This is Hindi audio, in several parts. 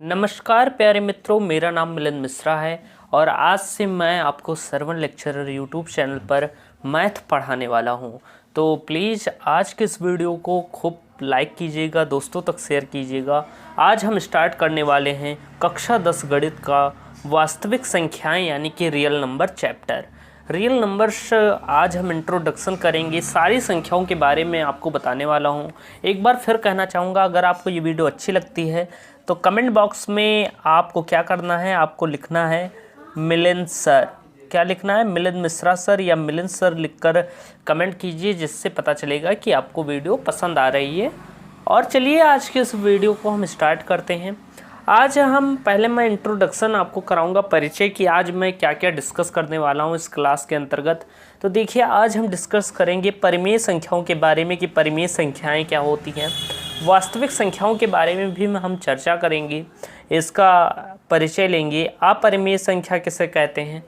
नमस्कार प्यारे मित्रों, मेरा नाम मिलिंद मिश्रा है और आज से मैं आपको श्रवण लेक्चरर यूट्यूब चैनल पर मैथ पढ़ाने वाला हूं। तो प्लीज़ आज के इस वीडियो को खूब लाइक कीजिएगा, दोस्तों तक शेयर कीजिएगा। आज हम स्टार्ट करने वाले हैं कक्षा 10 गणित का वास्तविक संख्याएं यानी कि real number chapter. Real numbers आज हम इंट्रोडक्शन करेंगे, सारी संख्याओं के बारे में आपको बताने वाला हूं। एक बार फिर कहना चाहूँगा, अगर आपको ये वीडियो अच्छी लगती है तो कमेंट बॉक्स में आपको क्या करना है, आपको लिखना है मिलिंद सर। क्या लिखना है? मिलिंद मिश्रा सर या मिलिंद सर लिखकर कमेंट कीजिए, जिससे पता चलेगा कि आपको वीडियो पसंद आ रही है। और चलिए आज के इस वीडियो को हम स्टार्ट करते हैं। आज हम पहले मैं इंट्रोडक्शन आपको कराऊंगा, परिचय की आज मैं क्या क्या डिस्कस करने वाला हूं इस क्लास के अंतर्गत। तो देखिए, आज हम डिस्कस करेंगे परिमेय संख्याओं के बारे में कि परिमेय संख्याएं क्या होती हैं। वास्तविक संख्याओं के बारे में भी हम चर्चा करेंगे, इसका परिचय लेंगे। अपरिमेय संख्या किसे कहते हैं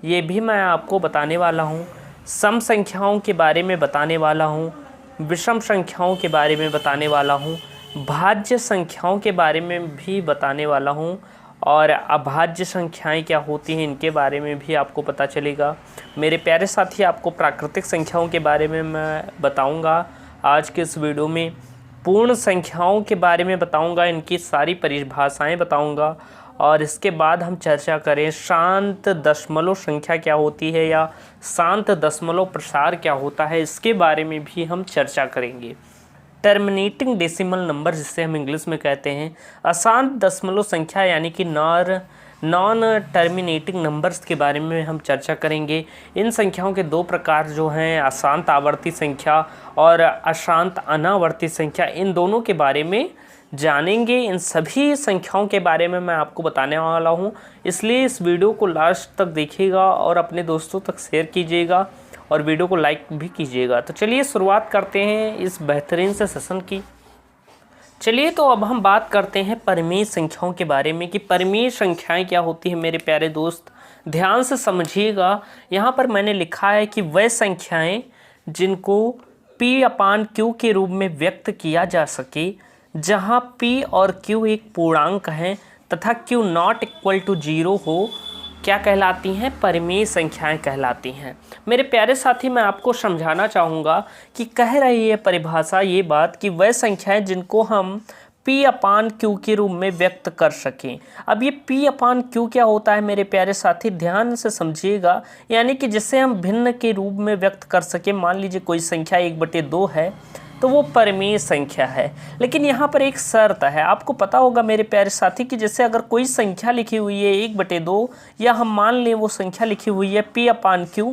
ये भी मैं आपको बताने वाला हूँ। सम संख्याओं के बारे में बताने वाला हूँ, विषम संख्याओं के बारे में बताने वाला हूँ, भाज्य संख्याओं के बारे में भी बताने वाला हूँ और अभाज्य संख्याएं क्या होती हैं इनके बारे में भी आपको पता चलेगा। मेरे प्यारे साथी, आपको प्राकृतिक संख्याओं के बारे में मैं बताऊंगा आज के इस वीडियो में। पूर्ण संख्याओं के बारे में बताऊंगा, इनकी सारी परिभाषाएं बताऊंगा। और इसके बाद हम चर्चा करें शांत दशमलव संख्या क्या होती है या शांत दशमलव प्रसार क्या होता है, इसके बारे में भी हम चर्चा करेंगे। टर्मिनेटिंग डेसिमल नंबर जिसे हम इंग्लिश में कहते हैं, अशांत दशमलव संख्या यानी कि नॉन टर्मिनेटिंग नंबर्स के बारे में हम चर्चा करेंगे। इन संख्याओं के दो प्रकार जो हैं, अशांत आवर्ती संख्या और अशांत अनावर्ती संख्या, इन दोनों के बारे में जानेंगे। इन सभी संख्याओं के बारे में मैं आपको बताने वाला हूं, इसलिए इस वीडियो को लास्ट तक देखिएगा और अपने दोस्तों तक शेयर कीजिएगा और वीडियो को लाइक भी कीजिएगा। तो चलिए शुरुआत करते हैं इस बेहतरीन से सेशन की। चलिए तो अब हम बात करते हैं परिमेय संख्याओं के बारे में कि परिमेय संख्याएं क्या होती हैं। मेरे प्यारे दोस्त ध्यान से समझिएगा, यहाँ पर मैंने लिखा है कि वह संख्याएं जिनको P/Q के रूप में व्यक्त किया जा सके, जहाँ P और Q एक पूर्णांक हैं तथा Q नॉट इक्वल टू 0 हो, क्या कहलाती हैं? परिमेय संख्याएं कहलाती हैं। मेरे प्यारे साथी, मैं आपको समझाना चाहूँगा कि कह रही है परिभाषा ये बात कि वह संख्याएं जिनको हम P/Q के रूप में व्यक्त कर सकें। अब ये P/Q क्या होता है मेरे प्यारे साथी, ध्यान से समझिएगा। यानी कि जिसे हम भिन्न के रूप में व्यक्त कर सकें। मान लीजिए कोई संख्या 1/2 है तो वो परिमेय संख्या है। लेकिन यहाँ पर एक शर्त है, आपको पता होगा मेरे प्यारे साथी कि जैसे अगर कोई संख्या लिखी हुई है 1/2 या हम मान लें वो संख्या लिखी हुई है P/Q,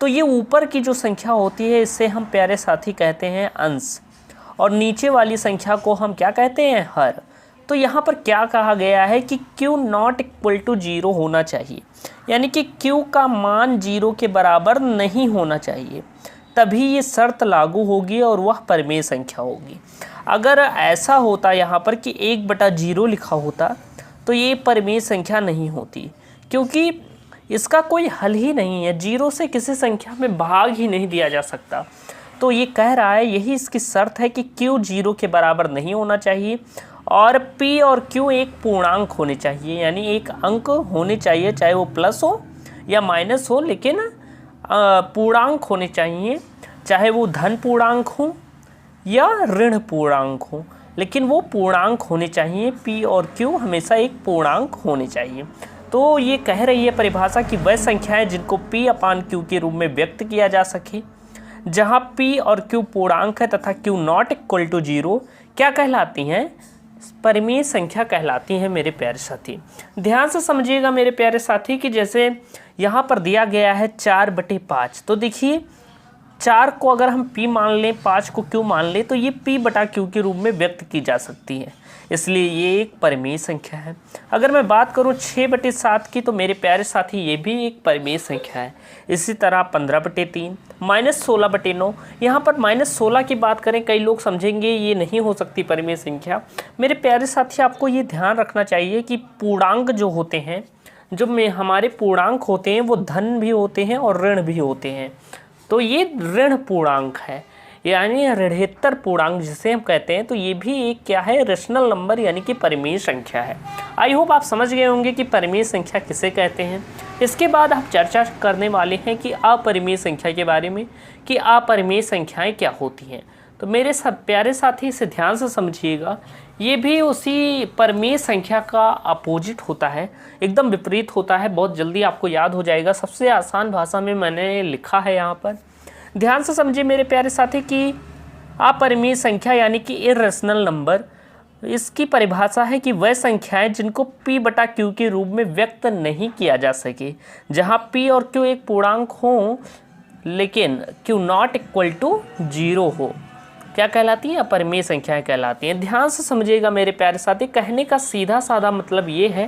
तो ये ऊपर की जो संख्या होती है इसे हम प्यारे साथी कहते हैं अंश और नीचे वाली संख्या को हम क्या कहते हैं? हर। तो यहाँ पर क्या कहा गया है कि Q नॉट इक्वल टू 0 होना चाहिए, यानी कि Q का मान 0 के बराबर नहीं होना चाहिए, तभी ये शर्त लागू होगी और वह परिमेय संख्या होगी। अगर ऐसा होता यहाँ पर कि 1/0 लिखा होता तो ये परिमेय संख्या नहीं होती, क्योंकि इसका कोई हल ही नहीं है। 0 से किसी संख्या में भाग ही नहीं दिया जा सकता। तो ये कह रहा है, यही इसकी शर्त है कि Q 0 के बराबर नहीं होना चाहिए और P और Q एक पूर्णांक होने चाहिए, यानी एक अंक होने चाहिए, चाहे वो प्लस हो या माइनस हो, लेकिन पूर्णांक होने चाहिए, चाहे वो धन पूर्णांक हो या ऋण पूर्णांक हो, लेकिन वो पूर्णांक होने चाहिए। P और Q हमेशा एक पूर्णांक होने चाहिए। तो ये कह रही है परिभाषा कि वह संख्याएं जिनको P/Q के रूप में व्यक्त किया जा सके, जहां P और Q पूर्णांक है तथा Q नॉट इक्वल टू 0, क्या कहलाती हैं? परिमेय संख्या कहलाती हैं मेरे प्यारे साथी। ध्यान से समझिएगा मेरे प्यारे साथी कि जैसे यहाँ पर दिया गया है 4/5, तो देखिए 4 को अगर हम P मान लें, 5 को Q मान लें, तो ये P/Q के रूप में व्यक्त की जा सकती है, इसलिए ये एक परिमेय संख्या है। अगर मैं बात करूँ 6/7 की, तो मेरे प्यारे साथी ये भी एक परिमेय संख्या है। इसी तरह 15/3, -16/9। यहाँ पर -16 की बात करें, कई लोग समझेंगे ये नहीं हो सकती परिमेय संख्या। मेरे प्यारे साथी, आपको ये ध्यान रखना चाहिए कि पूर्णांक जो होते हैं, जो हमारे पूर्णांक होते हैं, वो धन भी होते हैं और ऋण भी होते हैं। तो ये ऋण पूर्णांक है, यानी ऋणोत्तर पूर्णांक जिसे हम कहते हैं, तो ये भी एक क्या है, रेशनल नंबर यानी कि परिमेय संख्या है। आई होप आप समझ गए होंगे कि परिमेय संख्या किसे कहते हैं। इसके बाद हम चर्चा करने वाले हैं कि अपरिमेय संख्या के बारे में, कि अपरिमेय संख्याएं क्या होती हैं। तो मेरे सब प्यारे साथी इसे ध्यान से समझिएगा, ये भी उसी परिमेय संख्या का अपोजिट होता है, एकदम विपरीत होता है। बहुत जल्दी आपको याद हो जाएगा, सबसे आसान भाषा में मैंने लिखा है यहाँ पर, ध्यान से समझिए मेरे प्यारे साथी कि अपरिमेय संख्या यानी कि इर्रेशनल नंबर, इसकी परिभाषा है कि वह संख्याएं जिनको p बटा q के रूप में व्यक्त नहीं किया जा सके, जहां p और q एक पूर्णांक हो लेकिन q नॉट इक्वल टू 0 हो, क्या कहलाती हैं, अपरिमेय संख्याएं कहलाती हैं। ध्यान से समझिएगा मेरे प्यारे साथी, कहने का सीधा साधा मतलब ये है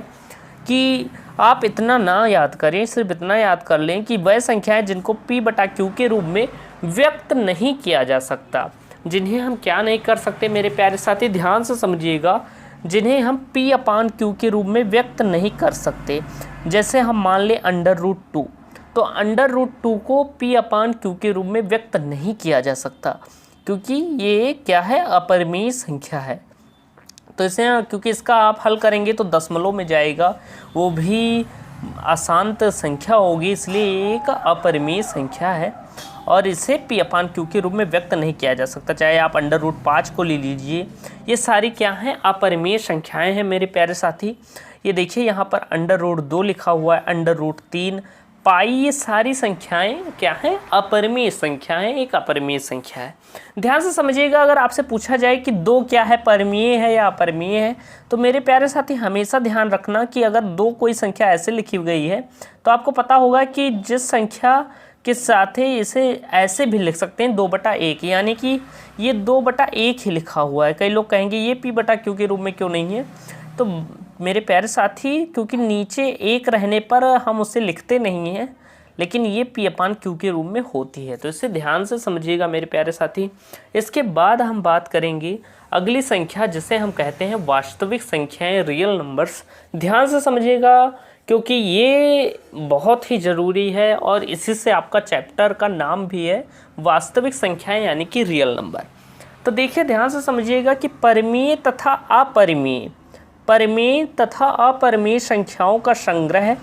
कि आप इतना ना याद करें, सिर्फ इतना याद कर लें कि वह संख्याएं जिनको p बटा q के रूप में व्यक्त नहीं किया जा सकता, जिन्हें हम क्या नहीं कर सकते मेरे प्यारे साथी, ध्यान से समझिएगा, जिन्हें हम p अपान q के रूप में व्यक्त नहीं कर सकते। जैसे हम मान लें √2, तो √2 को p अपान q के रूप में व्यक्त नहीं किया जा सकता, क्योंकि ये क्या है, अपरिमेय संख्या है। तो इसे क्योंकि इसका आप हल करेंगे तो दशमलव में जाएगा, वो भी अशांत संख्या होगी, इसलिए एक अपरिमेय संख्या है और इसे p अपान q के रूप में व्यक्त नहीं किया जा सकता। चाहे आप √5 को ले लीजिए, ये सारी क्या हैं, अपरिमेय संख्याएं हैं मेरे प्यारे साथी। ये देखिए यहाँ पर √2 लिखा हुआ है, √3, पाई, ये सारी संख्याएं क्या हैं, अपरिमेय संख्याएं, एक अपरिमेय संख्या है। ध्यान से समझिएगा, अगर आपसे पूछा जाए कि 2 क्या है, परिमेय है या अपरिमेय है, तो मेरे प्यारे साथी हमेशा ध्यान रखना कि अगर 2 कोई संख्या ऐसे लिखी गई है तो आपको पता होगा कि जिस संख्या के साथ ही इसे ऐसे भी लिख सकते हैं 2/1, यानी कि ये 2/1 ही लिखा हुआ है। कई लोग कहेंगे ये p बटा q के रूप में क्यों नहीं है, तो मेरे प्यारे साथी क्योंकि नीचे 1 रहने पर हम उसे लिखते नहीं हैं, लेकिन ये p अपान q के रूप में होती है, तो इसे ध्यान से समझिएगा मेरे प्यारे साथी। इसके बाद हम बात करेंगे अगली संख्या जिसे हम कहते हैं वास्तविक संख्याएं, रियल नंबर्स। ध्यान से समझिएगा क्योंकि ये बहुत ही ज़रूरी है और इसी से आपका चैप्टर का नाम भी है, वास्तविक संख्याएं यानी कि रियल नंबर। तो देखिए ध्यान से समझिएगा कि परिमेय तथा अपरिमेय, परिमेय तथा अपरिमेय संख्याओं का संग्रह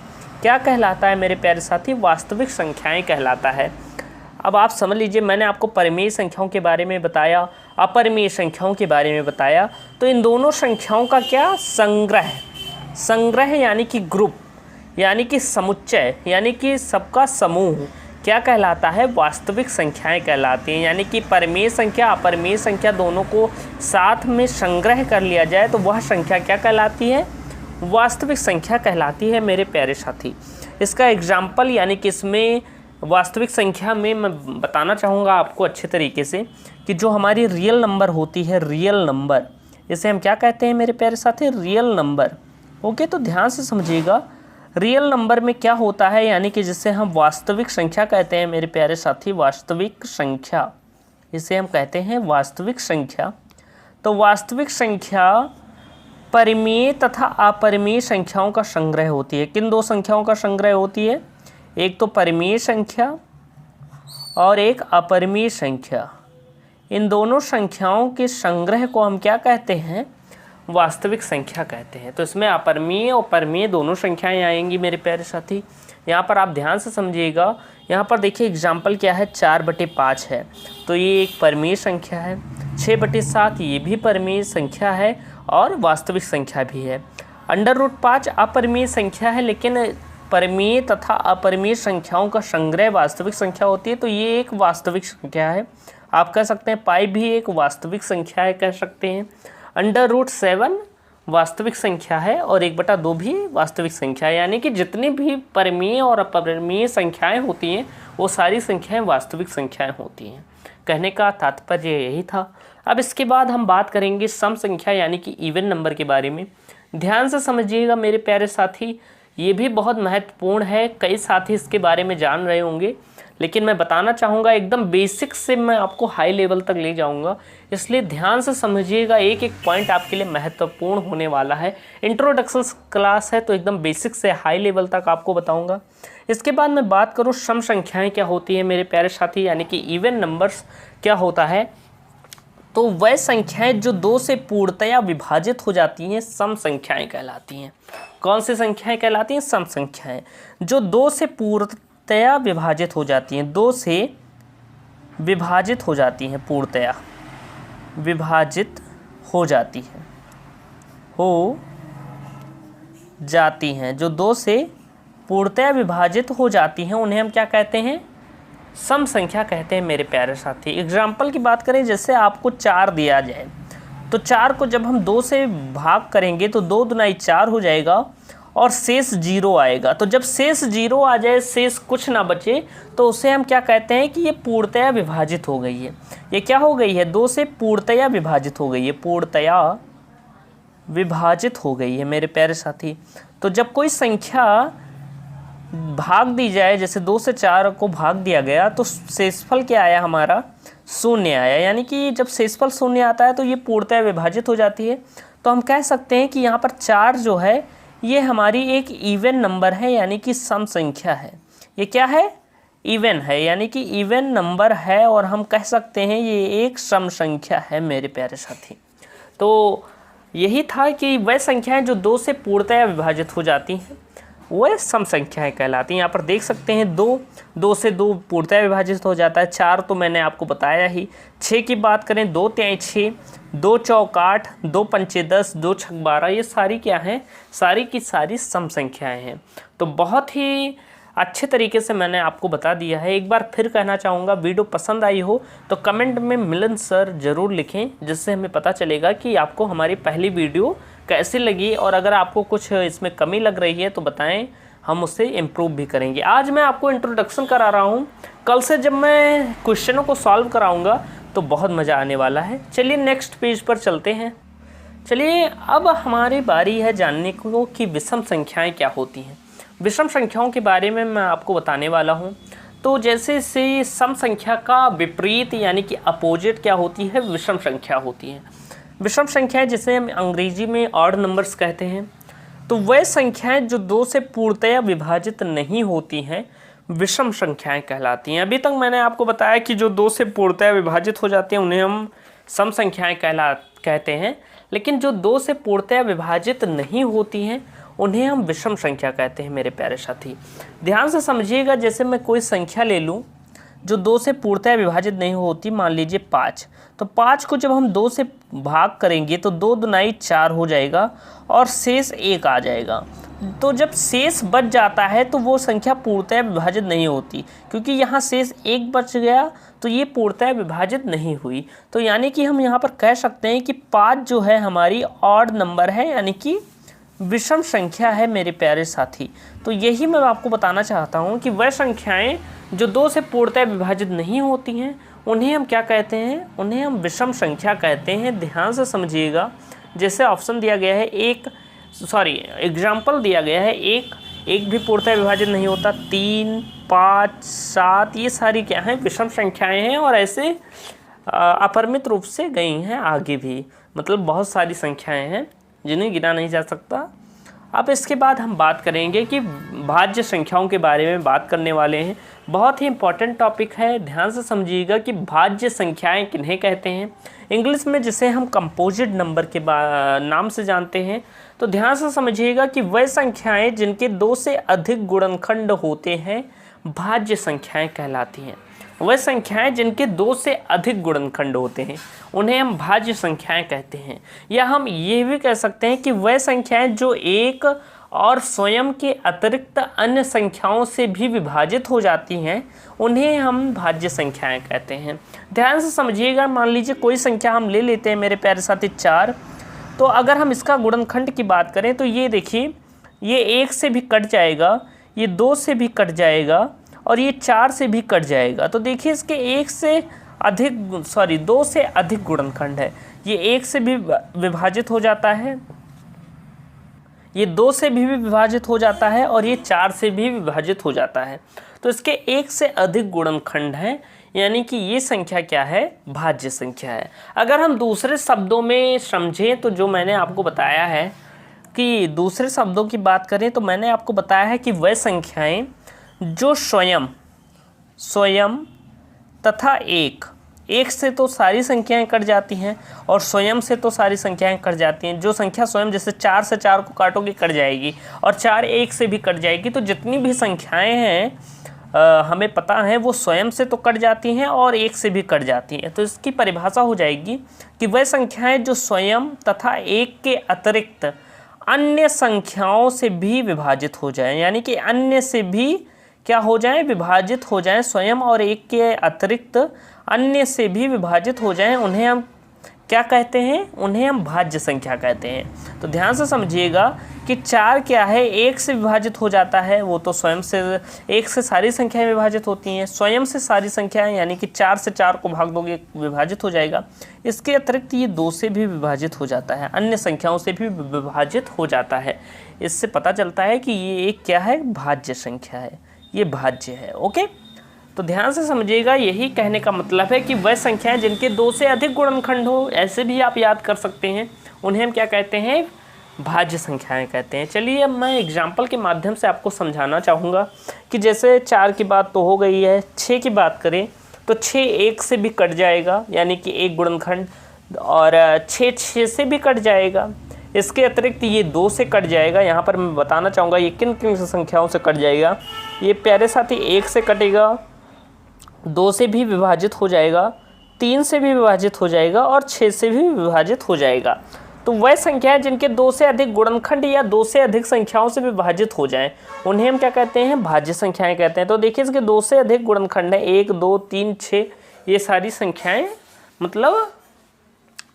क्या कहलाता है मेरे प्यारे साथी, वास्तविक संख्याएं कहलाता है। अब आप समझ लीजिए, मैंने आपको परिमेय संख्याओं के बारे में बताया, अपरिमेय संख्याओं के बारे में बताया, तो इन दोनों संख्याओं का क्या, संग्रह, संग्रह यानी कि ग्रुप, यानी कि समुच्चय, यानी कि सबका समूह क्या कहलाता है, वास्तविक संख्याएं कहलाती हैं। यानी कि परिमेय संख्या अपरिमेय संख्या दोनों को साथ में संग्रह कर लिया जाए तो वह संख्या क्या कहलाती है, वास्तविक संख्या कहलाती है मेरे प्यारे साथी। इसका एग्जाम्पल यानी कि इसमें वास्तविक संख्या में मैं बताना चाहूँगा आपको अच्छे तरीके से कि जो हमारी रियल नंबर होती है, रियल नंबर, इसे हम क्या कहते हैं मेरे प्यारे साथी, रियल नंबर। ओके, तो ध्यान से समझिएगा, रियल नंबर में क्या होता है, यानी कि जिसे हम वास्तविक संख्या कहते हैं मेरे प्यारे साथी, वास्तविक संख्या, इसे हम कहते हैं वास्तविक संख्या। तो वास्तविक संख्या परिमेय तथा अपरिमेय संख्याओं का संग्रह होती है। किन 2 संख्याओं का संग्रह होती है, एक तो परिमेय संख्या और एक अपरिमेय संख्या। इन दोनों संख्याओं के संग्रह को हम क्या कहते हैं, वास्तविक संख्या कहते हैं। तो इसमें अपरिमेय और परिमेय दोनों संख्याएं आएंगी मेरे प्यारे साथी। यहाँ पर आप ध्यान से समझिएगा, यहाँ पर देखिए एग्जाम्पल क्या है, 4/5 है, तो ये एक परिमेय संख्या है। 6/7 ये भी परिमेय संख्या है और वास्तविक संख्या भी है। √5 अपरिमेय संख्या है, लेकिन परिमेय तथा अपरिमेय संख्याओं का संग्रह वास्तविक संख्या होती है, तो ये एक वास्तविक संख्या है। आप कह सकते हैं पाई भी एक वास्तविक संख्या है, कह सकते हैं। √7 वास्तविक संख्या है और 1/2 भी वास्तविक संख्या है। यानी कि जितनी भी परिमेय और अपरिमेय संख्याएं होती हैं वो सारी संख्याएं वास्तविक संख्याएं होती हैं। कहने का तात्पर्य यही था। अब इसके बाद हम बात करेंगे सम संख्या यानी कि इवन नंबर के बारे में। ध्यान से समझिएगा मेरे प्यारे साथी, ये भी बहुत महत्वपूर्ण है, कई साथी इसके बारे में जान रहे होंगे, लेकिन मैं बताना चाहूँगा एकदम बेसिक से मैं आपको हाई लेवल तक ले जाऊँगा, इसलिए ध्यान से समझिएगा। एक एक पॉइंट आपके लिए महत्वपूर्ण होने वाला है। इंट्रोडक्शन क्लास है तो एकदम बेसिक से हाई लेवल तक आपको बताऊँगा। इसके बाद मैं बात करूँ सम संख्याएँ क्या होती हैं मेरे प्यारे साथी, यानी कि इवन नंबर्स क्या होता है। तो वह संख्याएं जो 2 से पूर्णतया विभाजित हो जाती हैं सम संख्याएं कहलाती हैं। कौन सी संख्याएं कहलाती हैं? सम संख्याएं। जो 2 से पूर्णतया विभाजित हो जाती हैं, 2 से विभाजित हो जाती हैं, पूर्णतया विभाजित हो जाती हैं, जो 2 से पूर्णतया विभाजित हो जाती हैं उन्हें हम क्या कहते हैं? सम संख्या कहते हैं मेरे प्यारे साथी। एग्जाम्पल की बात करें, जैसे आपको 4 दिया जाए तो 4 को जब हम 2 से भाग करेंगे तो 2 दूना 4 हो जाएगा और शेष 0 आएगा। तो जब शेष 0 आ जाए, शेष कुछ ना बचे, तो उसे हम क्या कहते हैं कि ये पूर्णतया विभाजित हो गई है। ये क्या हो गई है? 2 से पूर्णतया विभाजित हो गई है, पूर्णतया विभाजित हो गई है मेरे प्यारे साथी। तो जब कोई संख्या भाग दी जाए, जैसे 2 से 4 को भाग दिया गया तो शेषफल क्या आया? हमारा 0 आया। यानी कि जब शेषफल 0 आता है तो ये पूर्णतया विभाजित हो जाती है। तो हम कह सकते हैं कि यहाँ पर 4 जो है ये हमारी एक इवन नंबर है, यानी कि सम संख्या है। ये क्या है? इवन है, यानी कि इवन नंबर है, और हम कह सकते हैं ये एक सम संख्या है मेरे प्यारे साथी। तो यही था कि वह संख्याएं जो 2 से पूर्णतया विभाजित हो जाती हैं वह सम संख्याएं कहलाती हैं। यहाँ पर देख सकते हैं 2 से 2 पूर्णतया विभाजित हो जाता है। 4 तो मैंने आपको बताया ही। 6 की बात करें, 2 तिहाई 6, 2 चौक 8, 2 पंचे 10, 2 छक 12, ये सारी क्या हैं? सारी की सारी सम संख्याएं हैं। तो बहुत ही अच्छे तरीके से मैंने आपको बता दिया है। एक बार फिर कहना चाहूँगा, वीडियो पसंद आई हो तो कमेंट में मिलन सर ज़रूर लिखें, जिससे हमें पता चलेगा कि आपको हमारी पहली वीडियो कैसी लगी, और अगर आपको कुछ इसमें कमी लग रही है तो बताएं, हम उसे इम्प्रूव भी करेंगे। आज मैं आपको इंट्रोडक्शन करा रहा हूँ, कल से जब मैं क्वेश्चनों को सॉल्व कराऊँगा तो बहुत मज़ा आने वाला है। चलिए नेक्स्ट पेज पर चलते हैं। चलिए अब हमारी बारी है जानने को कि विषम संख्याएँ क्या होती हैं। विषम संख्याओं के बारे में मैं आपको बताने वाला हूँ। तो जैसे से सम संख्या का विपरीत यानी कि अपोजिट क्या होती है? विषम संख्या होती है। विषम संख्याएं जिसे हम अंग्रेजी में ऑड नंबर्स कहते हैं। तो वह संख्याएं जो 2 से पूर्णतया विभाजित नहीं होती हैं विषम संख्याएं कहलाती हैं। अभी तक मैंने आपको बताया कि जो 2 से पूर्णतया विभाजित हो जाती हैं उन्हें हम सम संख्याएं कहते हैं, लेकिन जो 2 से पूर्णतया विभाजित नहीं होती हैं उन्हें हम विषम संख्या कहते हैं मेरे प्यारे साथी। ध्यान से समझिएगा, जैसे मैं कोई संख्या ले लूँ जो 2 से पूर्णतया विभाजित नहीं होती, मान लीजिए 5, तो 5 को जब हम 2 से भाग करेंगे तो 2 दूनाई 4 हो जाएगा और शेष 1 आ जाएगा। तो जब शेष बच जाता है तो वो संख्या पूर्णतया विभाजित नहीं होती, क्योंकि यहाँ शेष 1 बच गया तो ये पूर्णतया विभाजित नहीं हुई। तो यानी कि हम यहाँ पर कह सकते हैं कि 5 जो है हमारी ऑड नंबर है, यानी कि विषम संख्या है मेरे प्यारे साथी। तो यही मैं आपको बताना चाहता हूँ कि वह संख्याएं जो 2 से पूर्णतया विभाजित नहीं होती हैं उन्हें हम क्या कहते हैं? उन्हें हम विषम संख्या कहते हैं। ध्यान से समझिएगा, जैसे ऑप्शन दिया गया है एग्जाम्पल दिया गया है, एक भी पूर्णतया विभाजित नहीं होता, 3, 5, 7, ये सारी क्या हैं? विषम संख्याएं हैं, और ऐसे अपरिमित रूप से गई हैं आगे भी। मतलब बहुत सारी संख्याएं हैं जिन्हें गिना नहीं जा सकता। अब इसके बाद हम बात करेंगे कि भाज्य संख्याओं के बारे में बात करने वाले हैं। बहुत ही इंपॉर्टेंट टॉपिक है, ध्यान से समझिएगा कि भाज्य संख्याएं किन्हें कहते हैं। इंग्लिश में जिसे हम कंपोजिट नंबर के नाम से जानते हैं। तो ध्यान से समझिएगा कि वह संख्याएं जिनके 2 से अधिक गुणनखंड होते हैं भाज्य संख्याएं कहलाती हैं। वह संख्याएं जिनके 2 से अधिक गुणनखंड होते हैं उन्हें हम भाज्य संख्याएं कहते हैं। या हम ये भी कह सकते हैं कि वह संख्याएं जो एक और स्वयं के अतिरिक्त अन्य संख्याओं से भी विभाजित हो जाती हैं उन्हें हम भाज्य संख्याएं कहते हैं। ध्यान से समझिएगा, मान लीजिए कोई संख्या हम ले लेते हैं मेरे प्यारे साथी 4। तो अगर हम इसका गुणनखंड की बात करें तो ये देखिए, ये 1 से भी कट जाएगा, ये 2 से भी कट जाएगा और ये 4 से भी कट जाएगा। तो देखिए इसके 2 से अधिक गुणनखंड है। ये 1 से भी विभाजित हो जाता है, ये 2 से भी विभाजित हो जाता है और ये 4 से भी विभाजित हो जाता है। तो इसके एक से अधिक गुणनखंड हैं, यानी कि ये संख्या क्या है, भाज्य संख्या है। अगर हम दूसरे शब्दों में समझें तो जो मैंने आपको बताया है कि दूसरे शब्दों की बात करें तो मैंने आपको बताया है कि वह संख्याएं जो स्वयं तथा एक से तो सारी संख्याएं कट जाती हैं और स्वयं से तो सारी संख्याएं कट जाती हैं। जो संख्या स्वयं, जैसे 4 से 4 को काटोगे कट जाएगी और 4 1 से भी कट जाएगी। तो जितनी भी संख्याएं हैं हमें पता है वो स्वयं से तो कट जाती हैं और 1 से भी कट जाती हैं। तो इसकी परिभाषा हो जाएगी कि वह संख्याएं जो स्वयं तथा 1 के अतिरिक्त अन्य संख्याओं से भी विभाजित हो जाएं, यानी कि अन्य से भी क्या हो जाएं, विभाजित हो जाएं, स्वयं और 1 के अतिरिक्त अन्य से भी विभाजित हो जाएं, उन्हें हम क्या कहते हैं, उन्हें हम भाज्य संख्या कहते हैं। तो ध्यान से समझिएगा कि 4 क्या है, 1 से विभाजित हो जाता है, वो तो स्वयं से 1 से सारी संख्याएं विभाजित होती हैं, स्वयं से सारी संख्याएं, यानी कि 4 से 4 को भाग दोगे विभाजित हो जाएगा। इसके अतिरिक्त ये 2 से भी विभाजित हो जाता है, अन्य संख्याओं से भी विभाजित हो जाता है। इससे पता चलता है कि ये एक क्या है, भाज्य संख्या है, ये भाज्य है। ओके, तो ध्यान से समझिएगा, यही कहने का मतलब है कि वह संख्याएं जिनके 2 से अधिक गुणनखंड हो, ऐसे भी आप याद कर सकते हैं, उन्हें हम क्या कहते हैं, भाज्य संख्याएं कहते हैं। चलिए अब मैं एग्जाम्पल के माध्यम से आपको समझाना चाहूँगा कि जैसे 4 की बात तो हो गई है, 6 की बात करें तो 6 1 से भी कट जाएगा, यानी कि 1 गुणनखंड, और 6 6 से भी कट जाएगा। इसके अतिरिक्त ये 2 से कट जाएगा। यहाँ पर मैं बताना चाहूँगा ये किन किन संख्याओं से कट जाएगा। ये प्यारे साथी 1 से कटेगा, 2 से भी विभाजित हो जाएगा, 3 से भी विभाजित हो जाएगा और 6 से भी विभाजित हो जाएगा। तो वह संख्याएं जिनके 2 से अधिक गुणनखंड या 2 से अधिक संख्याओं से विभाजित हो जाएं, उन्हें हम क्या कहते हैं, भाज्य संख्याएं कहते हैं। तो देखिए इसके 2 से अधिक गुणनखंड है, 1 2 3 6, ये सारी संख्याएं मतलब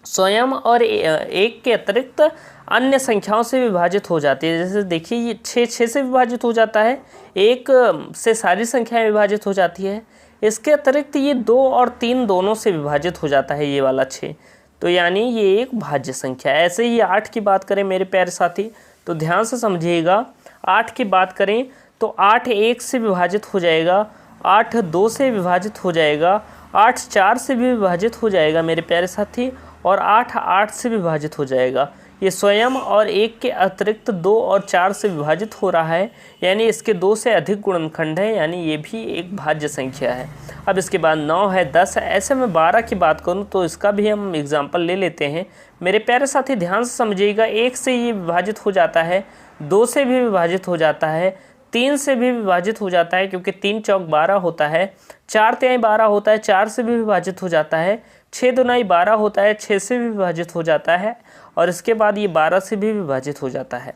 स्वयं और 1 के अतिरिक्त अन्य संख्याओं से विभाजित हो जाती है। जैसे देखिए ये 6 से विभाजित हो जाता है, 1 से सारी संख्याएं विभाजित हो जाती है। इसके अतिरिक्त ये 2 और 3 दोनों से विभाजित हो जाता है, ये वाला 6। तो यानी ये एक भाज्य संख्या है। ऐसे ही 8 की बात करें मेरे प्यारे साथी, तो ध्यान से समझिएगा, 8 की बात करें तो 8 1 से विभाजित हो जाएगा, 8 2 से विभाजित हो जाएगा, 8 4 से भी विभाजित हो जाएगा मेरे प्यारे साथी, और 8 8 से विभाजित हो जाएगा। ये स्वयं और 1 के अतिरिक्त 2 और 4 से विभाजित हो रहा है, यानी इसके 2 से अधिक गुणनखंड है, यानी ये भी एक भाज्य संख्या है। अब इसके बाद 9 है, 10 है, ऐसे में 12 की बात करूं तो इसका भी हम एग्जाम्पल ले लेते हैं। मेरे प्यारे साथी ध्यान से समझिएगा, 1 से ये विभाजित हो जाता है, 2 से भी विभाजित हो जाता है, 3 से भी विभाजित हो जाता है क्योंकि 3 चौक 12 होता है, 4 तिहाई 12 होता है, 4 से भी विभाजित हो जाता है, 6 दुनाई 12 होता है, 6 से भी विभाजित हो जाता है, और इसके बाद ये 12 से भी विभाजित हो जाता है।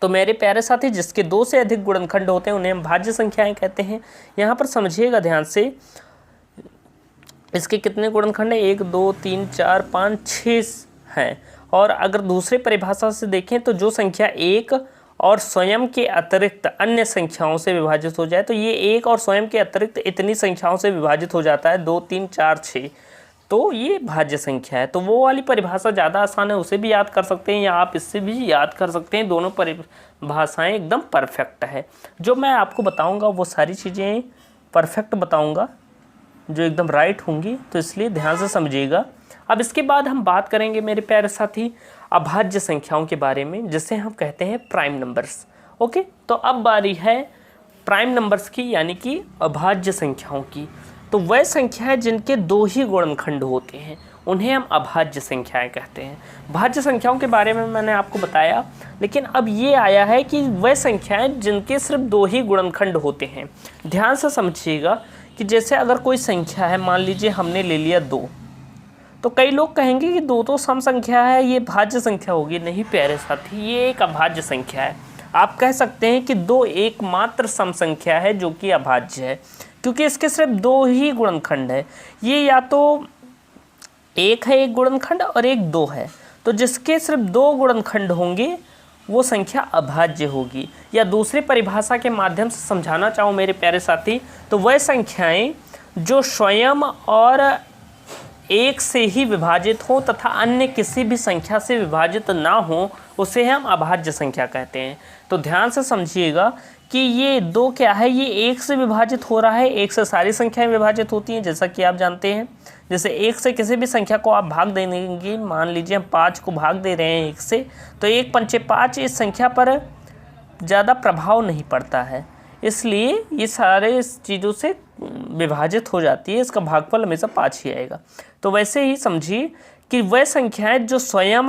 तो मेरे प्यारे साथी जिसके 2 से अधिक गुणनखंड होते हैं उन्हें हम भाज्य संख्याएं कहते हैं। यहाँ पर समझिएगा ध्यान से, इसके कितने गुणनखंड हैं, 1 2 3 4 5 6 हैं। और अगर दूसरे परिभाषा से देखें तो जो संख्या 1 और स्वयं के अतिरिक्त अन्य संख्याओं से विभाजित हो जाए, तो ये 1 और स्वयं के अतिरिक्त इतनी संख्याओं से विभाजित हो जाता है, 2 3 4 6, तो ये भाज्य संख्या है। तो वो वाली परिभाषा ज़्यादा आसान है, उसे भी याद कर सकते हैं या आप इससे भी याद कर सकते हैं। दोनों परिभाषाएं एकदम परफेक्ट है। जो मैं आपको बताऊंगा वो सारी चीज़ें परफेक्ट बताऊंगा, जो एकदम राइट होंगी, तो इसलिए ध्यान से समझिएगा। अब इसके बाद हम बात करेंगे मेरे प्यारे साथी अभाज्य संख्याओं के बारे में, जिसे हम कहते हैं प्राइम नंबर्स। ओके, तो अब बारी है प्राइम नंबर्स की, यानी कि अभाज्य संख्याओं की। तो वह संख्याएं जिनके 2 ही गुणनखंड होते हैं उन्हें हम अभाज्य संख्याएं कहते हैं। भाज्य संख्याओं के बारे में मैंने आपको बताया, लेकिन अब ये आया है कि वह संख्याएं जिनके सिर्फ 2 ही गुणनखंड होते हैं। ध्यान से समझिएगा कि जैसे अगर कोई संख्या है, मान लीजिए हमने ले लिया 2, तो कई लोग कहेंगे कि 2 तो सम संख्या है, ये भाज्य संख्या होगी। नहीं प्यारे साथी, ये एक अभाज्य संख्या है। आप कह सकते हैं कि 2 एकमात्र सम संख्या है जो कि अभाज्य है, क्योंकि इसके सिर्फ 2 ही गुणनखंड है। ये या तो 1 है एक गुणनखंड और एक 2 है, तो जिसके सिर्फ 2 गुणनखंड होंगे वो संख्या अभाज्य होगी। या दूसरी परिभाषा के माध्यम से समझाना चाहूँ मेरे प्यारे साथी, तो वह संख्याएं जो स्वयं और 1 से ही विभाजित हो तथा अन्य किसी भी संख्या से विभाजित ना हो उसे हम अभाज्य संख्या कहते हैं। तो ध्यान से समझिएगा कि ये 2 क्या है, ये 1 से विभाजित हो रहा है। 1 से सारी संख्याएं विभाजित होती हैं, जैसा कि आप जानते हैं। जैसे 1 से किसी भी संख्या को आप भाग दे देंगे, मान लीजिए हम 5 को भाग दे रहे हैं 1 से, तो 1 पंचे 5 इस संख्या पर ज़्यादा प्रभाव नहीं पड़ता है, इसलिए ये सारे इस चीज़ों से विभाजित हो जाती है, इसका भागफल हमेशा 5 ही आएगा। तो वैसे ही समझिए कि वह संख्याएं जो स्वयं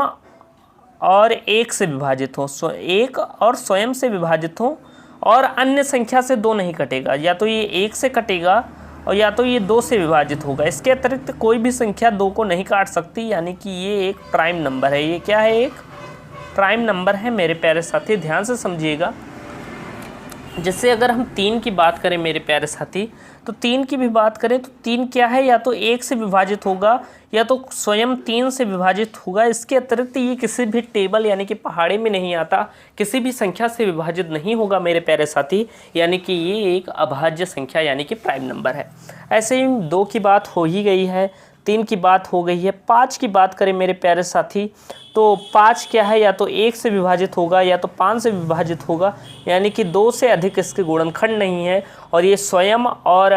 और 1 से विभाजित हो, 1 और स्वयं से विभाजित हो और अन्य संख्या से 2 नहीं कटेगा, या तो ये 1 से कटेगा और या तो ये 2 से विभाजित होगा। इसके अतिरिक्त कोई भी संख्या 2 को नहीं काट सकती, यानी कि ये एक प्राइम नंबर है। ये क्या है, एक प्राइम नंबर है मेरे प्यारे साथी, ध्यान से समझिएगा। जैसे अगर हम 3 की बात करें मेरे प्यारे साथी, तो 3 की भी बात करें तो 3 क्या है, या तो 1 से विभाजित होगा या तो स्वयं 3 से विभाजित होगा। इसके अतिरिक्त ये किसी भी टेबल यानी कि पहाड़े में नहीं आता, किसी भी संख्या से विभाजित नहीं होगा मेरे प्यारे साथी, यानी कि ये एक अभाज्य संख्या यानी कि प्राइम नंबर है। ऐसे ही 2 की बात हो ही गई है, 3 की बात हो गई है। 5 की बात करें मेरे प्यारे साथी, तो 5 क्या है, या तो 1 से विभाजित होगा या तो 5 से विभाजित होगा, यानी कि 2 से अधिक इसके गुणनखंड नहीं है और ये स्वयं और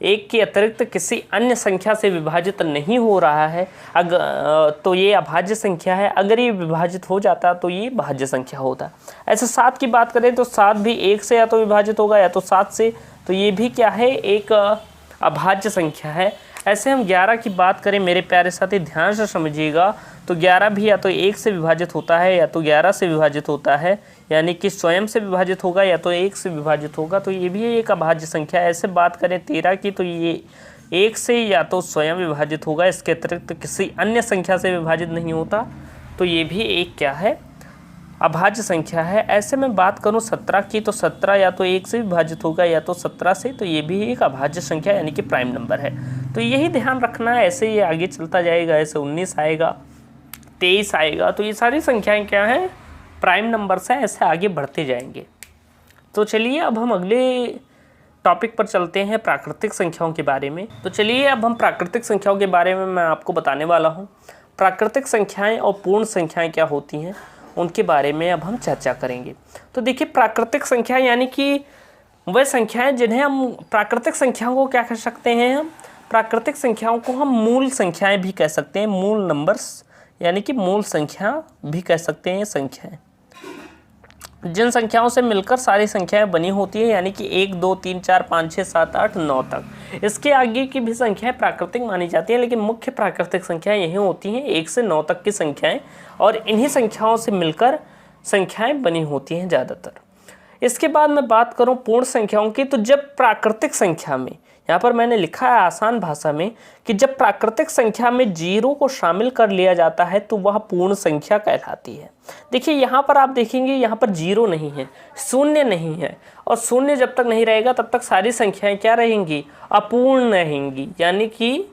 1 के अतिरिक्त किसी अन्य संख्या से विभाजित नहीं हो रहा है। तो ये अभाज्य संख्या है। अगर ये विभाजित हो जाता तो ये भाज्य संख्या होता। ऐसे 7 की बात करें तो 7 भी 1 से या तो विभाजित होगा या तो 7 से, तो ये भी क्या है, एक अभाज्य संख्या है। ऐसे हम 11 की बात करें मेरे प्यारे साथी, ध्यान से समझिएगा, तो 11 भी या तो 1 से विभाजित होता है या तो 11 से विभाजित होता है, यानी कि स्वयं से विभाजित होगा या तो 1 से विभाजित होगा, तो ये भी एक अभाज्य संख्या है। ऐसे बात करें 13 की, तो ये 1 से या तो स्वयं विभाजित होगा, इसके अतिरिक्त किसी अन्य संख्या से विभाजित नहीं होता, तो ये भी एक क्या है, अभाज्य संख्या है। ऐसे में बात करूं 17 की, तो 17 या तो 1 से विभाजित होगा या तो 17 से, तो ये भी एक अभाज्य संख्या यानी कि प्राइम नंबर है। तो यही ध्यान रखना है, ऐसे ये आगे चलता जाएगा। ऐसे 19 आएगा, 23 आएगा, तो ये सारी संख्याएं क्या हैं, प्राइम नंबर्स हैं। ऐसे आगे बढ़ते जाएंगे। तो चलिए अब हम अगले टॉपिक पर चलते हैं, प्राकृतिक संख्याओं के बारे में। तो चलिए अब हम प्राकृतिक संख्याओं के बारे में मैं आपको बताने वाला हूँ। प्राकृतिक संख्याएँ और पूर्ण संख्याएँ क्या होती हैं उनके बारे में अब हम चर्चा करेंगे। तो देखिए, प्राकृतिक संख्या यानी कि वह संख्याएं जिन्हें हम प्राकृतिक संख्याओं को क्या कह सकते हैं, हम प्राकृतिक संख्याओं को हम मूल संख्याएं भी कह सकते हैं, मूल नंबर्स यानी कि मूल संख्या भी कह सकते हैं। संख्याएं जिन संख्याओं से मिलकर सारी संख्याएं बनी होती हैं, यानी कि 1 2 3 4 5 6 7 8 9 तक। इसके आगे की भी संख्याएं प्राकृतिक मानी जाती हैं, लेकिन मुख्य प्राकृतिक संख्याएं यही होती हैं 1 से 9 तक की संख्याएं, और इन्हीं संख्याओं से मिलकर संख्याएं बनी होती हैं ज़्यादातर। इसके बाद मैं बात करूं पूर्ण संख्याओं की, तो जब प्राकृतिक संख्या में, यहाँ पर मैंने लिखा है आसान भाषा में कि जब प्राकृतिक संख्या में 0 को शामिल कर लिया जाता है तो वह पूर्ण संख्या कहलाती है। देखिए यहाँ पर आप देखेंगे, यहाँ पर 0 नहीं है, शून्य नहीं है, और शून्य जब तक नहीं रहेगा तब तक सारी संख्याएं क्या रहेंगी, अपूर्ण रहेंगी, यानी कि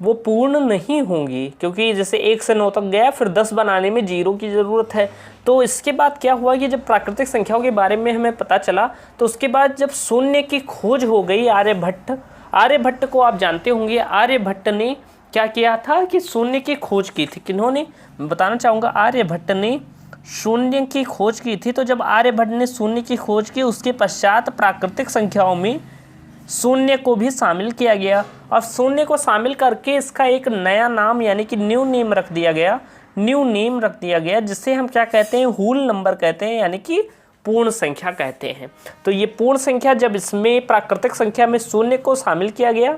वो पूर्ण नहीं होंगी, क्योंकि जैसे 1 से 9 तक गया, फिर 10 बनाने में 0 की ज़रूरत है। तो इसके बाद क्या हुआ कि जब प्राकृतिक संख्याओं के बारे में हमें पता चला, तो उसके बाद जब शून्य की खोज हो गई, आर्यभट्ट को आप जानते होंगे। आर्यभट्ट ने क्या किया था कि शून्य की खोज की थी। किन्होंने, मैं बताना चाहूँगा, आर्यभट्ट ने शून्य की खोज की थी। तो जब आर्यभट्ट ने शून्य की खोज की, उसके पश्चात प्राकृतिक संख्याओं में शून्य को भी शामिल किया गया, और शून्य को शामिल करके इसका एक नया नाम यानी कि न्यू नेम रख दिया गया, जिसे हम क्या कहते हैं, होल नंबर कहते हैं, यानी कि पूर्ण संख्या कहते हैं। तो ये पूर्ण संख्या, जब इसमें प्राकृतिक संख्या में शून्य को शामिल किया गया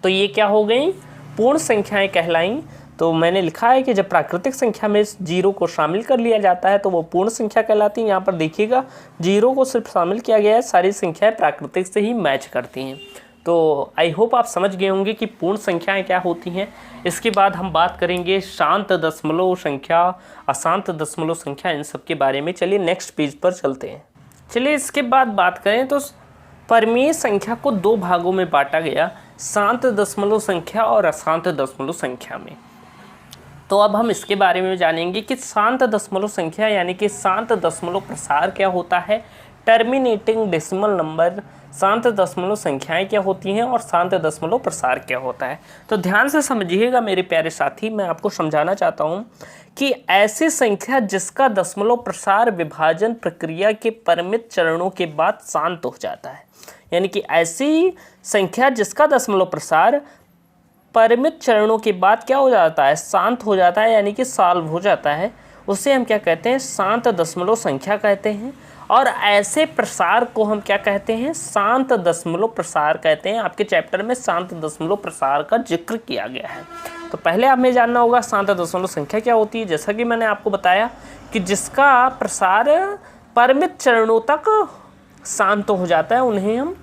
तो ये क्या हो गई, पूर्ण संख्याएं कहलाईं। तो मैंने लिखा है कि जब प्राकृतिक संख्या में 0 को शामिल कर लिया जाता है तो वो पूर्ण संख्या कहलाती है। यहाँ पर देखिएगा 0 को सिर्फ शामिल किया गया है, सारी संख्याएं प्राकृतिक से ही मैच करती हैं। तो आई होप आप समझ गए होंगे कि पूर्ण संख्याएं क्या होती हैं। इसके बाद हम बात करेंगे शांत दशमलव संख्या, अशांत दशमलव संख्या, इन सब के बारे में। चलिए नेक्स्ट पेज पर चलते हैं। चलिए इसके बाद बात करें तो परिमेय संख्या को 2 भागों में बांटा गया, शांत दशमलव संख्या और अशांत दशमलव संख्या में। तो अब हम इसके बारे में जानेंगे कि शांत दशमलव संख्या यानी कि शांत दशमलव प्रसार क्या होता है, टर्मिनेटिंग डेसिमल नंबर, शांत दशमलव संख्याएं क्या होती हैं और शांत दशमलव प्रसार क्या होता है। तो ध्यान से समझिएगा मेरे प्यारे साथी, मैं आपको समझाना चाहता हूं कि ऐसी संख्या जिसका दशमलव प्रसार विभाजन प्रक्रिया के परिमित चरणों के बाद शांत हो जाता है, यानी कि ऐसी संख्या जिसका दशमलव प्रसार परिमित चरणों के बाद क्या हो जाता है, शांत हो जाता है, यानी कि सॉल्व हो जाता है, उसे हम क्या कहते हैं, शांत दशमलव संख्या कहते हैं। और ऐसे प्रसार को हम क्या कहते हैं, शांत दशमलव प्रसार कहते हैं। आपके चैप्टर में शांत दशमलव प्रसार का जिक्र किया गया है। तो पहले हमें जानना होगा शांत दशमलव संख्या क्या होती है। जैसा कि मैंने आपको बताया कि जिसका प्रसार परिमित चरणों तक शांत हो जाता है उन्हें हम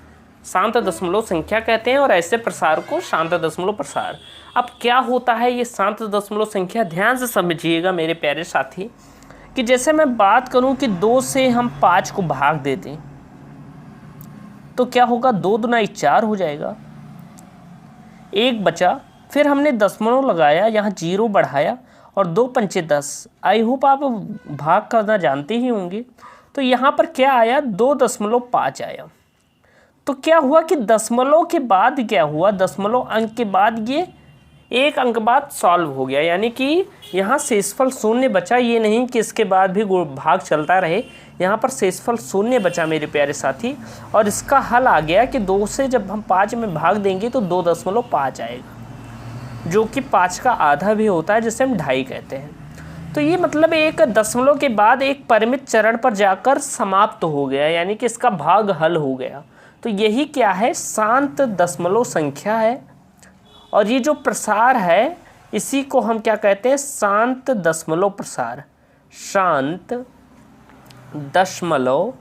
शांत दशमलव संख्या कहते हैं, और ऐसे प्रसार को शांत दशमलव प्रसार। अब क्या होता है ये शांत दशमलव संख्या, ध्यान से समझिएगा मेरे प्यारे साथी, कि जैसे मैं बात करूं कि 2 से हम 5 को भाग दे दें तो क्या होगा, 2 दूना 4 हो जाएगा, 1 बचा, फिर हमने दशमलव लगाया, यहाँ 0 बढ़ाया और 2 पंचे 10। आई होप आप भाग करना जानते ही होंगे। तो यहाँ पर क्या आया, 2.5 आया। तो क्या हुआ कि दशमलव के बाद क्या हुआ, दशमलव अंक के बाद ये एक अंक बाद सॉल्व हो गया, यानी कि यहाँ शेषफल शून्य बचा। ये नहीं कि इसके बाद भी भाग चलता रहे, यहाँ पर शेषफल शून्य बचा मेरे प्यारे साथी। और इसका हल आ गया कि 2 से जब हम 5 में भाग देंगे तो 2.5 आएगा, जो कि 5 का आधा भी होता है, जिसे हम 2.5 कहते हैं। तो ये मतलब एक दशमलव के बाद एक परिमित चरण पर जाकर समाप्त हो गया, यानी कि इसका भाग हल हो गया। तो यही क्या है, शांत दशमलव संख्या है। और ये जो प्रसार है इसी को हम क्या कहते हैं, शांत दशमलव प्रसार। शांत दशमलव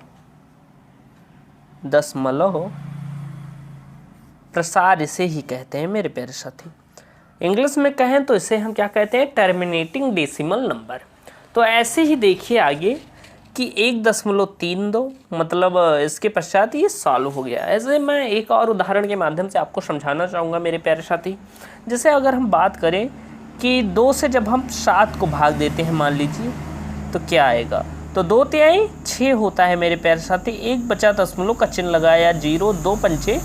प्रसार इसे ही कहते हैं मेरे प्यारे साथी। इंग्लिश में कहें तो इसे हम क्या कहते हैं, टर्मिनेटिंग डेसिमल नंबर। तो ऐसे ही देखिए आगे कि 1.32 मतलब इसके पश्चात ये सॉल्व हो गया। ऐसे मैं एक और उदाहरण के माध्यम से आपको समझाना चाहूँगा मेरे प्यारे साथी। जैसे अगर हम बात करें कि 2 से जब हम 7 को भाग देते हैं मान लीजिए, तो क्या आएगा, तो 2 तिहाई 6 होता है मेरे प्यारे साथी। 1 बचा, दशमलव का चिन्ह लगाया, 0, 2 पंचे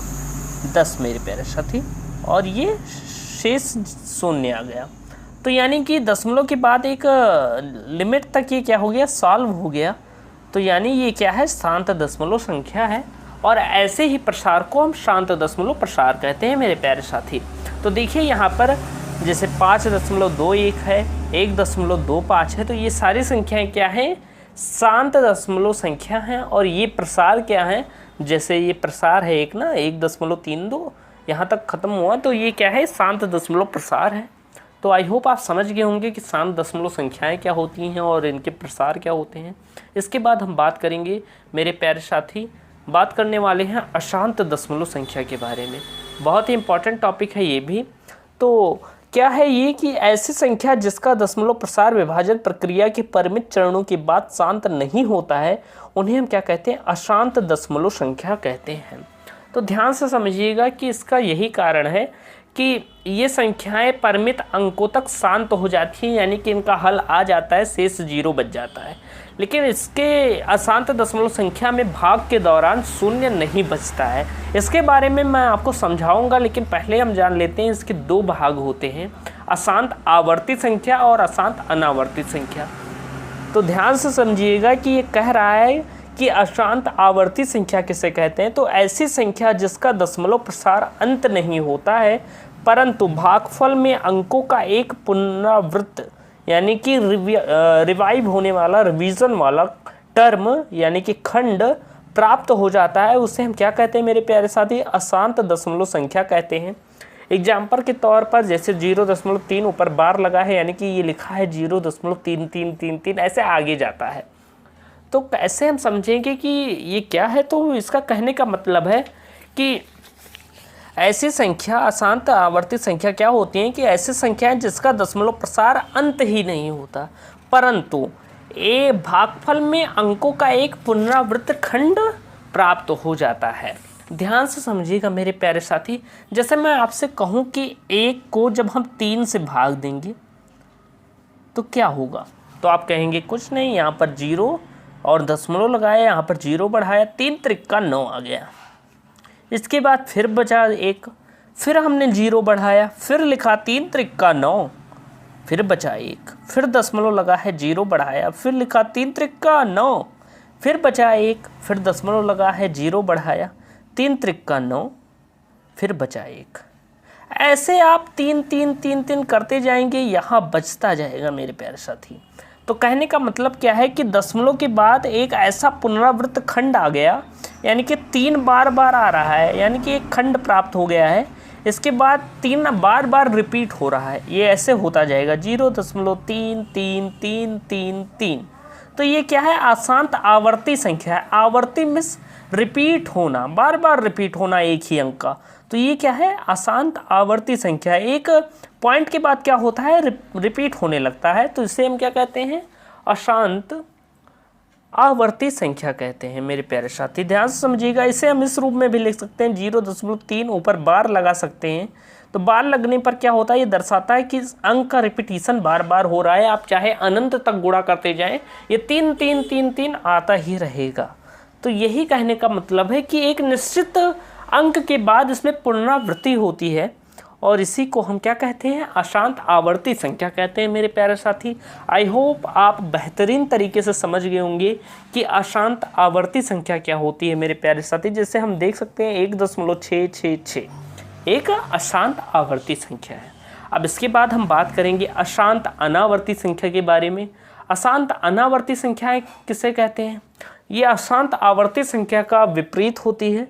10 मेरे प्यारे साथी, और ये शेष शून्य आ गया। तो यानी कि दशमलव के बाद एक लिमिट तक ये क्या हो गया, सॉल्व हो गया। तो यानी ये क्या है, शांत दशमलव संख्या है। और ऐसे ही प्रसार को हम शांत दशमलव प्रसार कहते हैं मेरे प्यारे साथी। तो देखिए यहाँ पर जैसे 5.21 है, 1.25 है, तो ये सारी संख्याएं क्या हैं, शांत दशमलव संख्या हैं। और ये प्रसार क्या है, जैसे ये प्रसार है एक ना 1.32 यहाँ तक ख़त्म हुआ, तो ये क्या है, शांत दशमलव प्रसार है। तो आई होप आप समझ गए होंगे कि शांत दशमलव संख्याएं क्या होती हैं और इनके प्रसार क्या होते हैं। इसके बाद हम बात करेंगे मेरे प्यारे साथी, बात करने वाले हैं अशांत दशमलव संख्या के बारे में। बहुत ही इंपॉर्टेंट टॉपिक है ये भी। तो क्या है ये कि ऐसी संख्या जिसका दशमलव प्रसार विभाजन प्रक्रिया के परिमित चरणों के बाद शांत नहीं होता है, उन्हें हम क्या कहते हैं, अशांत दशमलव संख्या कहते हैं। तो ध्यान से समझिएगा कि इसका यही कारण है कि ये संख्याएं परिमित अंकों तक शांत हो जाती हैं, यानी कि इनका हल आ जाता है, शेष 0 बच जाता है। लेकिन इसके अशांत दशमलव संख्या में भाग के दौरान शून्य नहीं बचता है। इसके बारे में मैं आपको समझाऊंगा, लेकिन पहले हम जान लेते हैं इसके 2 भाग होते हैं, अशांत आवर्ती संख्या और अशांत अनावर्ती संख्या। तो ध्यान से समझिएगा कि ये कह रहा है कि अशांत आवर्ती संख्या किसे कहते हैं, तो ऐसी संख्या जिसका दशमलव प्रसार अंत नहीं होता है, परंतु भागफल में अंकों का एक पुनरावृत्त यानी कि रिवाइव होने वाला, रिवीजन वाला टर्म यानी कि खंड प्राप्त हो जाता है, उसे हम क्या कहते हैं मेरे प्यारे साथी, अशांत दशमलव संख्या कहते हैं। एग्जाम्पल के तौर पर जैसे 0.3 ऊपर बार लगा है, यानी कि ये लिखा है 0.3333, ऐसे आगे जाता है। तो कैसे हम समझेंगे कि ये क्या है, तो इसका कहने का मतलब है कि ऐसी संख्या अशांत आवर्ती संख्या क्या होती हैं कि ऐसी संख्याएं जिसका दशमलव प्रसार अंत ही नहीं होता, परंतु ये भागफल में अंकों का एक पुनरावृत्त खंड प्राप्त हो जाता है। ध्यान से समझिएगा मेरे प्यारे साथी। जैसे मैं आपसे कहूं कि 1 को जब हम 3 से भाग देंगे तो क्या होगा, तो आप कहेंगे कुछ नहीं, यहाँ पर 0 और दशमलव लगाया, यहाँ पर 0 बढ़ाया, 3 त्रिका 9 आ गया। इसके बाद फिर बचा 1, फिर हमने 0 बढ़ाया, फिर लिखा 3 त्रिका 9, फिर बचा 1, फिर दशमलव लगा है, 0 बढ़ाया, फिर लिखा 3 त्रिका 9, फिर बचा 1, फिर दशमलव लगा है, 0 बढ़ाया, 3 त्रिका 9, फिर बचा 1। ऐसे आप 3 3 3 3 करते जाएंगे, यहाँ बचता जाएगा मेरे प्यारे साथी। तो कहने का मतलब क्या है कि दशमलव के बाद एक ऐसा पुनरावृत्त खंड आ गया, यानी कि 3 बार बार आ रहा है, यानी कि एक खंड प्राप्त हो गया है। इसके बाद 3 बार बार रिपीट हो रहा है, ये ऐसे होता जाएगा 0.3 3 3 3 3। तो ये क्या है, अशांत आवर्ती संख्या है। आवर्ती मीन्स रिपीट होना, बार बार रिपीट होना एक ही अंक का। तो ये क्या है, अशांत आवर्ती संख्या है। एक पॉइंट के बाद क्या होता है, रिपीट होने लगता है, तो इसे हम क्या कहते हैं, अशांत आवर्ती संख्या कहते हैं मेरे प्यारे साथी। ध्यान से समझिएगा, इसे हम इस रूप में भी लिख सकते हैं 0.3, ऊपर बार लगा सकते हैं। तो बार लगने पर क्या होता है, ये दर्शाता है कि अंक का रिपीटिशन बार बार हो रहा है। आप चाहे अनंत तक गुणा करते जाएं, ये 3 3 3 3 आता ही रहेगा। तो यही कहने का मतलब है कि एक निश्चित अंक के बाद इसमें पुनरावृत्ति होती है, और इसी को हम क्या कहते हैं, अशांत आवर्ती संख्या कहते हैं मेरे प्यारे साथी। आई होप आप बेहतरीन तरीके से समझ गए होंगे कि अशांत आवर्ती संख्या क्या होती है मेरे प्यारे साथी। जैसे हम देख सकते हैं 1.666 एक अशांत आवर्ती संख्या है। अब इसके बाद हम बात करेंगे अशांत अनावर्ती संख्या के बारे में। अशांत अनावर्ती संख्याएं किसे कहते हैं, ये अशांत आवर्ती संख्या का विपरीत होती है।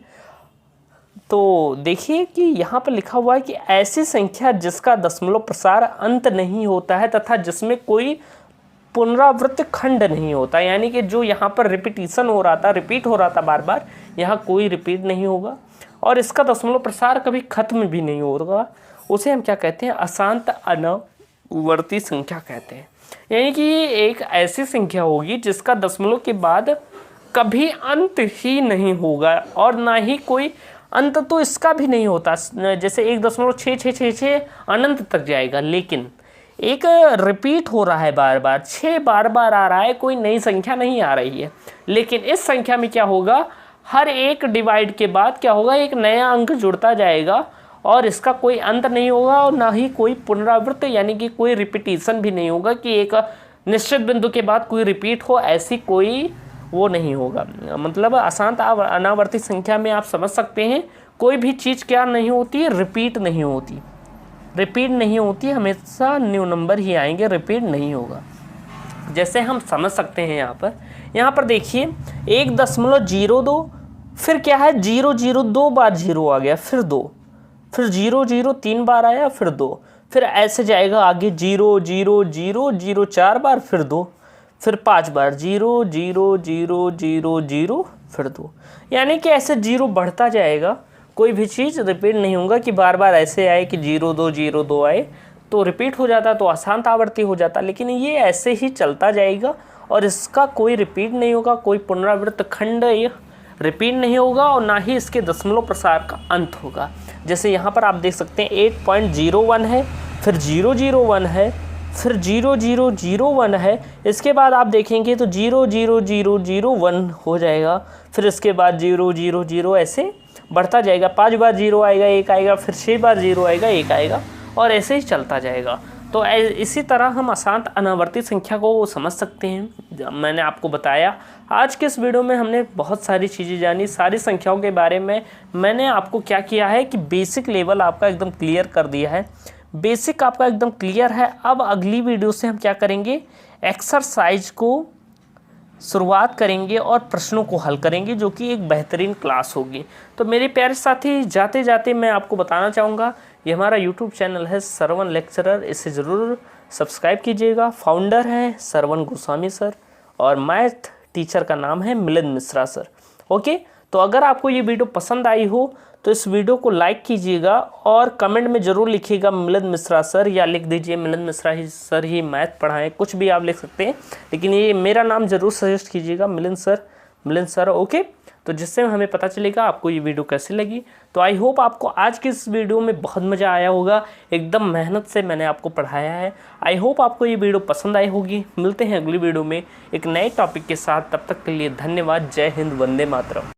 तो देखिए कि यहाँ पर लिखा हुआ है कि ऐसी संख्या जिसका दशमलव प्रसार अंत नहीं होता है तथा जिसमें कोई पुनरावृत्त खंड नहीं होता, यानी कि जो यहाँ पर रिपीटिशन हो रहा था, रिपीट हो रहा था बार बार, यहाँ कोई रिपीट नहीं होगा और इसका दशमलव प्रसार कभी खत्म भी नहीं होगा, उसे हम क्या कहते हैं, अशांत अनावर्ती संख्या कहते हैं। यानी कि ये एक ऐसी संख्या होगी जिसका दशमलव के बाद कभी अंत ही नहीं होगा और ना ही कोई अंत तो इसका भी नहीं होता। जैसे 1.6666 अनंत तक जाएगा, लेकिन एक रिपीट हो रहा है बार बार, 6 बार बार आ रहा है, कोई नई संख्या नहीं आ रही है। लेकिन इस संख्या में क्या होगा, हर एक डिवाइड के बाद क्या होगा, एक नया अंक जुड़ता जाएगा और इसका कोई अंत नहीं होगा और ना ही कोई पुनरावृत्त यानी कि कोई रिपीटिशन भी नहीं होगा कि एक निश्चित बिंदु के बाद कोई रिपीट हो, ऐसी कोई वो नहीं होगा। मतलब अशांत अनावर्ती संख्या में आप समझ सकते हैं कोई भी चीज़ क्या नहीं होती, रिपीट नहीं होती, रिपीट नहीं होती, हमेशा न्यू नंबर ही आएंगे, रिपीट नहीं होगा। जैसे हम समझ सकते हैं यहाँ पर देखिए 1.02, फिर क्या है 0 2 बार 0 आ गया, फिर 2, फिर 0 3 बार आया, फिर 2, फिर ऐसे जाएगा आगे 0 0 0 0 4 बार, फिर 2, फिर 5 बार 0 0 0 0 0, फिर 2। यानी कि ऐसे 0 बढ़ता जाएगा, कोई भी चीज़ रिपीट नहीं होगा कि बार बार ऐसे आए कि 0 2 0 2 आए तो रिपीट हो जाता, तो अशांत आवर्ती हो जाता। लेकिन ये ऐसे ही चलता जाएगा और इसका कोई रिपीट नहीं होगा, कोई पुनरावृत्त खंड ये रिपीट नहीं होगा और ना ही इसके दशमलव प्रसार का अंत होगा। जैसे यहाँ पर आप देख सकते हैं 8.01 है, फिर 001 है, फिर 0001 है, इसके बाद आप देखेंगे तो 00001 हो जाएगा, फिर इसके बाद 000 ऐसे बढ़ता जाएगा, 5 बार 0 आएगा, 1 आएगा, फिर 6 बार 0 आएगा, 1 आएगा और ऐसे ही चलता जाएगा। तो इसी तरह हम अशांत अनावर्ती संख्या को समझ सकते हैं। मैंने आपको बताया आज के इस वीडियो में हमने बहुत सारी चीज़ें जानी, सारी संख्याओं के बारे में मैंने आपको क्या किया है कि बेसिक लेवल आपका एकदम क्लियर कर दिया है, बेसिक आपका एकदम क्लियर है। अब अगली वीडियो से हम क्या करेंगे, एक्सरसाइज को शुरुआत करेंगे और प्रश्नों को हल करेंगे, जो कि एक बेहतरीन क्लास होगी। तो मेरे प्यारे साथी, जाते जाते मैं आपको बताना चाहूँगा, ये हमारा यूट्यूब चैनल है श्रवण लेक्चरर, इसे ज़रूर सब्सक्राइब कीजिएगा। फाउंडर हैं श्रवण गोस्वामी सर और मैथ टीचर का नाम है मिलिंद मिश्रा सर। ओके, तो अगर आपको ये वीडियो पसंद आई हो तो इस वीडियो को लाइक कीजिएगा और कमेंट में ज़रूर लिखिएगा मिलिंद मिश्रा सर, या लिख दीजिए मिलिंद मिश्रा ही सर ही मैथ पढ़ाएं, कुछ भी आप लिख सकते हैं, लेकिन ये मेरा नाम ज़रूर सजेस्ट कीजिएगा, मिलिंद सर। ओके, तो जिससे हमें पता चलेगा आपको ये वीडियो कैसी लगी। तो आई होप आपको आज की इस वीडियो में बहुत मज़ा आया होगा, एकदम मेहनत से मैंने आपको पढ़ाया है। आई होप आपको ये वीडियो पसंद आई होगी। मिलते हैं अगली वीडियो में एक नए टॉपिक के साथ, तब तक के लिए धन्यवाद। जय हिंद, वंदे मातरम।